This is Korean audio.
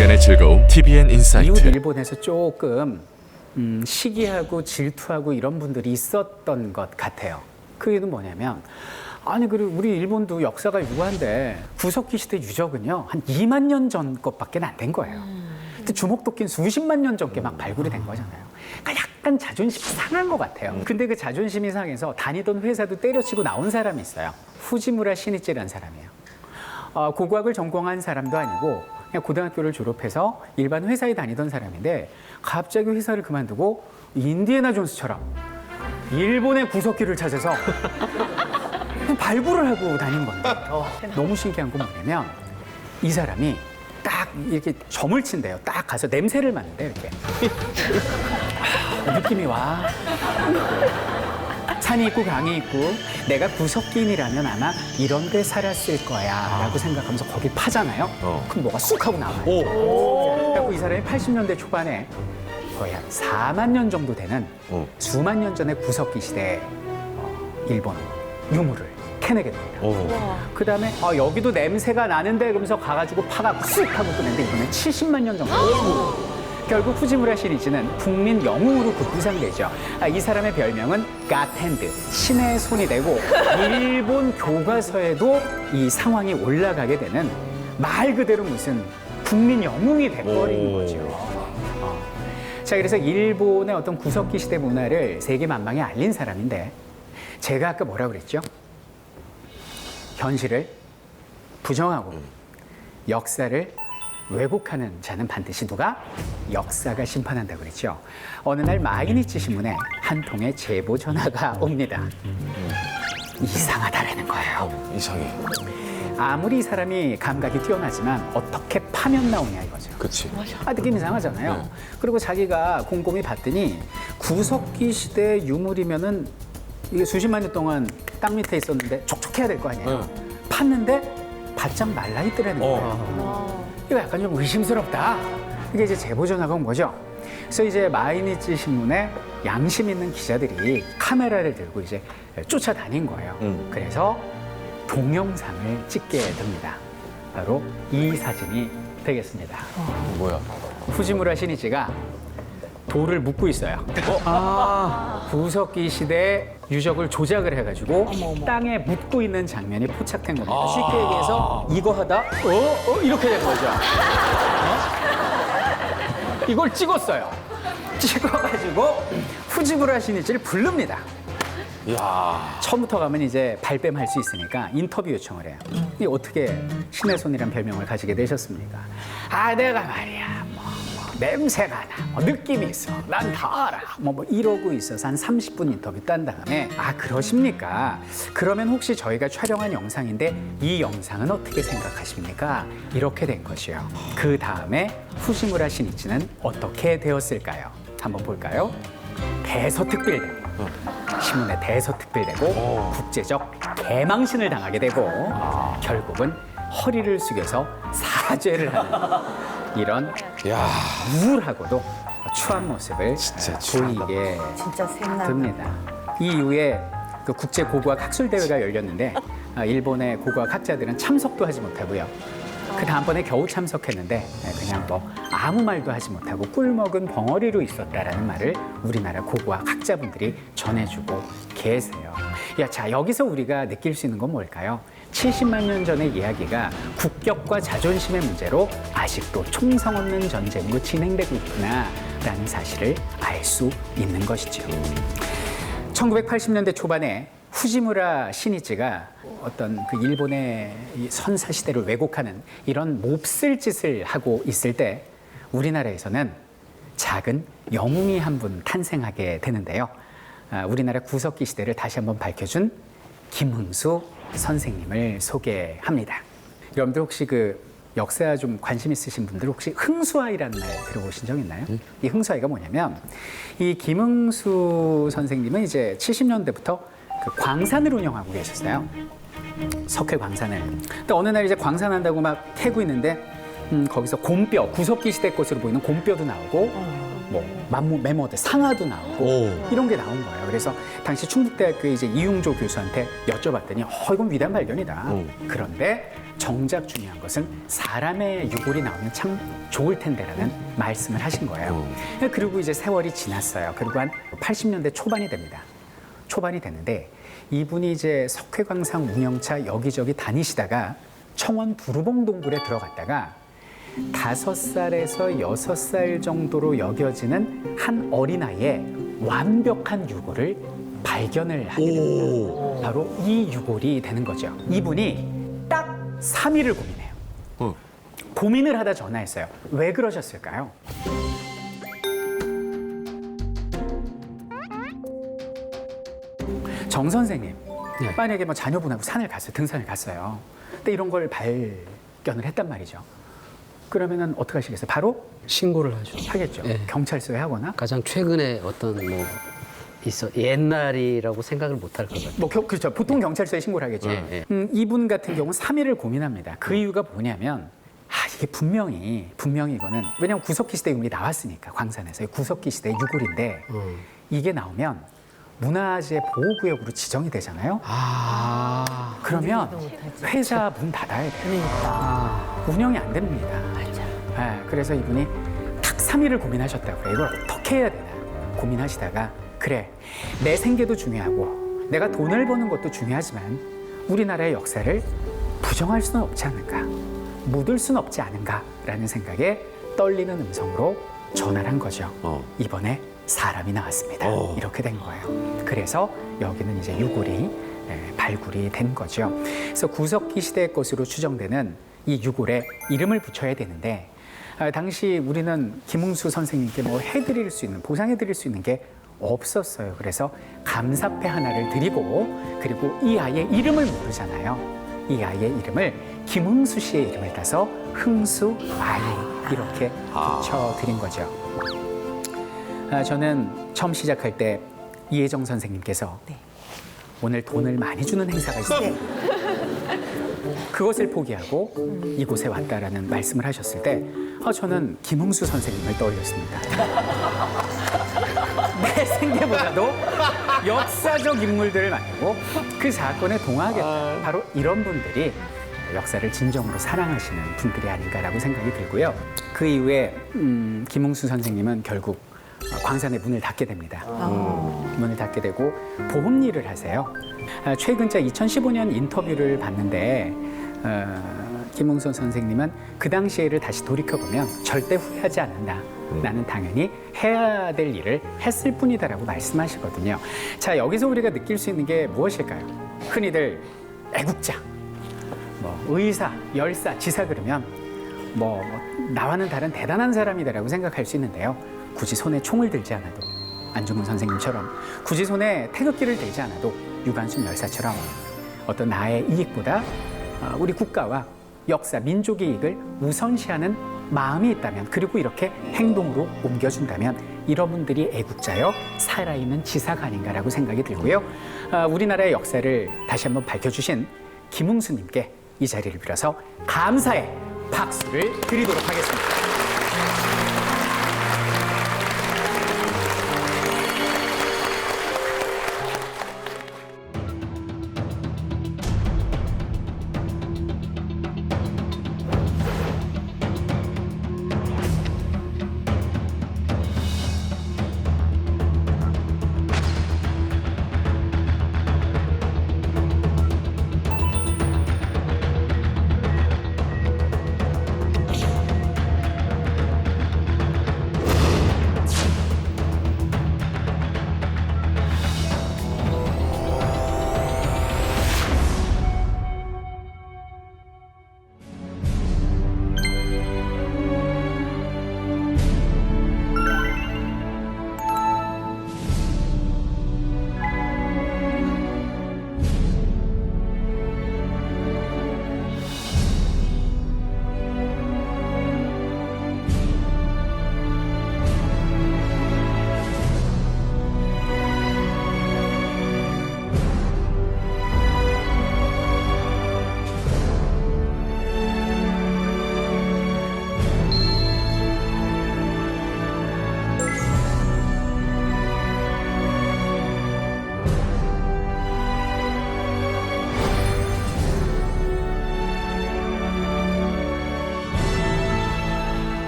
시간의 즐거움 TVN 이웃 인사이트. 일본에서 조금 시기하고 질투하고 이런 분들이 있었던 것 같아요. 그 이유는 뭐냐면 아니 그리고 우리 일본도 역사가 유구한데 구석기 시대 유적은요 한 2만 년 전 것밖에 안 된 거예요. 근데 주먹도끼는 수십만 년 전께 막 발굴이 된 거잖아요. 그러니까 약간 자존심이 상한 것 같아요. 근데 그 자존심이 상해서 다니던 회사도 때려치고 나온 사람이 있어요. 후지무라 시니치라는 사람이에요. 고고학을 전공한 사람도 아니고 그냥 고등학교를 졸업해서 일반 회사에 다니던 사람인데 갑자기 회사를 그만두고 인디애나 존스처럼 일본의 구석기를 찾아서 발굴을 하고 다닌 건데 너무 신기한 건 뭐냐면 이 사람이 딱 이렇게 점을 친대요. 딱 가서 냄새를 맡는데 이렇게 느낌이 와. 산이 있고 강이 있고 내가 구석기인이라면 아마 이런 데 살았을 거야 라고 생각하면서 거길 파잖아요. 그럼 뭐가 쑥 하고 나와요. 그래서 이 사람이 80년대 초반에 거의 한 4만 년 정도 되는 수만 년 전의 구석기 시대 일본 유물을 캐내게 됩니다. 그 다음에 여기도 냄새가 나는데 그러면서 가가지고 파가 쑥 하고 끄는데 이번엔 70만 년 정도. 결국 후지무라 시리즈는 국민 영웅으로 급부상되죠. 이 사람의 별명은 갓핸드, 신의 손이 되고 일본 교과서에도 이 상황이 올라가게 되는 말 그대로 무슨 국민 영웅이 돼버린 거죠. 자, 그래서 일본의 어떤 구석기 시대 문화를 세계 만방에 알린 사람인데 제가 아까 뭐라고 그랬죠? 현실을 부정하고 역사를 왜곡하는 자는 반드시 누가? 역사가 심판한다고 그랬죠. 어느 날 마이니치 신문에 한 통의 제보 전화가 옵니다. 이상하다라는 거예요. 이상해. 아무리 이 사람이 감각이 뛰어나지만 어떻게 파면 나오냐 이거죠. 그치. 느낌 이상하잖아요. 그리고 자기가 곰곰이 봤더니 구석기 시대 유물이면은 이게 수십만 년 동안 땅 밑에 있었는데 촉촉해야 될 거 아니에요. 팠는데 바짝 말라 있더라는 거예요. 이거 약간 좀 의심스럽다. 이게 이제 제보 전화가 온 거죠. 그래서 이제 마이니치 신문에 양심 있는 기자들이 카메라를 들고 이제 쫓아다닌 거예요. 그래서 동영상을 찍게 됩니다. 바로 이 사진이 되겠습니다. 뭐야? 후지무라 시니치가 돌을 묶고 있어요. 구석기 시대 유적을 조작을 해가지고 땅에 묻고 있는 장면이 포착된 겁니다. 쉽게 얘기해서 이거 하다 이렇게 된 거죠. 이걸 찍었어요. 찍어가지고 후지무라 시니치를 부릅니다. 이야. 처음부터 가면 이제 발뺌할 수 있으니까 인터뷰 요청을 해요. 이게 어떻게 신의 손이란 별명을 가지게 되셨습니까? 내가 말이야. 냄새가 나, 느낌이 있어, 난 다 알아. 이러고 있어서 한 30분 인터뷰 딴 다음에 그러십니까? 그러면 혹시 저희가 촬영한 영상인데 이 영상은 어떻게 생각하십니까? 이렇게 된 것이요. 그 다음에 후지무라 시니치는 어떻게 되었을까요? 한번 볼까요? 대서특필되고 신문에 대서특필되고 국제적 개망신을 당하게 되고 결국은 허리를 숙여서 사죄를 하는 이런 야. 우울하고도 추한 모습을 진짜 보이게 진짜 생각. 됩니다. 이 이후에 그 국제 고고학 학술 대회가 열렸는데 일본의 고고학 학자들은 참석도 하지 못하고요. 그 다음번에 겨우 참석했는데 그냥 아무 말도 하지 못하고 꿀먹은 벙어리로 있었다라는 말을 우리나라 고고학 학자분들이 전해주고 계세요. 자, 여기서 우리가 느낄 수 있는 건 뭘까요? 70만 년 전의 이야기가 국격과 자존심의 문제로 아직도 총성 없는 전쟁으로 진행되고 있구나라는 사실을 알 수 있는 것이죠. 1980년대 초반에 후지무라 시니치가 어떤 그 일본의 이 선사 시대를 왜곡하는 이런 몹쓸 짓을 하고 있을 때 우리나라에서는 작은 영웅이 한 분 탄생하게 되는데요. 우리나라 구석기 시대를 다시 한번 밝혀준 김흥수 선생님을 소개합니다. 여러분들 혹시 그 역사 좀 관심 있으신 분들 혹시 흥수아이라는 말 들어보신 적 있나요? 이 흥수아이가 뭐냐면 이 김흥수 선생님은 이제 70년대부터 그 광산을 운영하고 계셨어요. 석회 광산을. 근데 어느 날 이제 광산한다고 막 캐고 있는데 거기서 곰뼈, 구석기 시대 것으로 보이는 곰뼈도 나오고 메모드, 상아도 나오고 이런 게 나온 거예요. 그래서 당시 충북대학교의 이제 이용조 교수한테 여쭤봤더니 이건 위대한 발견이다. 그런데 정작 중요한 것은 사람의 유골이 나오면 참 좋을 텐데라는 말씀을 하신 거예요. 그리고 이제 세월이 지났어요. 그리고 한 80년대 초반이 됩니다. 초반이 됐는데 이분이 이제 석회광상 운영차 여기저기 다니시다가 청원 부르봉 동굴에 들어갔다가 5살에서 6살 정도로 여겨지는 한 어린아이의 완벽한 유골을 발견을 하게 됩니다. 바로 이 유골이 되는 거죠. 이분이 딱 3일을 고민해요. 고민을 하다 전화했어요. 왜 그러셨을까요? 정 선생님, 네. 만약에 뭐 자녀분하고 산을 갔어요. 등산을 갔어요. 근데 이런 걸 발견을 했단 말이죠. 그러면은 어떻게 하시겠어요? 바로 신고를 하죠. 하겠죠. 네. 경찰서에 하거나. 가장 최근에 어떤 뭐 옛날이라고 생각을 못 할 것 같아요. 뭐 그렇죠. 보통 경찰서에 신고를 하겠죠. 네. 이분 같은 경우는 3일을 고민합니다. 그 이유가 뭐냐면 이게 분명히 이거는 왜냐하면 구석기 시대 유물이 나왔으니까 광산에서 구석기 시대 유골인데 이게 나오면 문화재 보호구역으로 지정이 되잖아요. 그러면 회사 문 닫아야 돼요. 운영이 안 됩니다. 그래서 이분이 딱 3일을 고민하셨다고요. 이걸 어떻게 해야 되나 고민하시다가 그래, 내 생계도 중요하고 내가 돈을 버는 것도 중요하지만 우리나라의 역사를 부정할 수는 없지 않은가, 묻을 수는 없지 않은가라는 생각에 떨리는 음성으로 전화를 한 거죠. 이번에 사람이 나왔습니다. 이렇게 된 거예요. 그래서 여기는 이제 유골이 발굴이 된 거죠. 그래서 구석기 시대의 것으로 추정되는 이 유골에 이름을 붙여야 되는데 당시 우리는 김웅수 선생님께 뭐 해드릴 수 있는, 보상해드릴 수 있는 게 없었어요. 그래서 감사패 하나를 드리고 그리고 이 아이의 이름을 모르잖아요. 이 아이의 이름을 김흥수 씨의 이름을 따서 흥수 아이 이렇게 붙여드린 거죠. 저는 처음 시작할 때 이혜정 선생님께서 오늘 돈을 많이 주는 행사가 있어요. 그것을 포기하고 이곳에 왔다라는 말씀을 하셨을 때 저는 김흥수 선생님을 떠올렸습니다. 내 생계보다도 역사적 인물들을 만나고 그 사건에 동화하겠다. 바로 이런 분들이 역사를 진정으로 사랑하시는 분들이 아닌가라고 생각이 들고요. 그 이후에 김흥수 선생님은 결국 광산의 문을 닫게 됩니다. 문을 닫게 되고 보험 일을 하세요. 최근 2015년 인터뷰를 봤는데 김웅선 선생님은 그 당시에를 다시 돌이켜보면 절대 후회하지 않는다. 나는 당연히 해야 될 일을 했을 뿐이다라고 말씀하시거든요. 자, 여기서 우리가 느낄 수 있는 게 무엇일까요? 흔히들 애국자, 뭐 의사, 열사, 지사 그러면 뭐 나와는 다른 대단한 사람이다라고 생각할 수 있는데요. 굳이 손에 총을 들지 않아도 안중근 선생님처럼 굳이 손에 태극기를 들지 않아도 유관순 열사처럼 어떤 나의 이익보다 우리 국가와 역사, 민족의 이익을 우선시하는 마음이 있다면 그리고 이렇게 행동으로 옮겨준다면 이런 분들이 애국자여 살아있는 지사가 아닌가라고 생각이 들고요. 우리나라의 역사를 다시 한번 밝혀주신 김웅수님께 이 자리를 빌어서 감사의 박수를 드리도록 하겠습니다.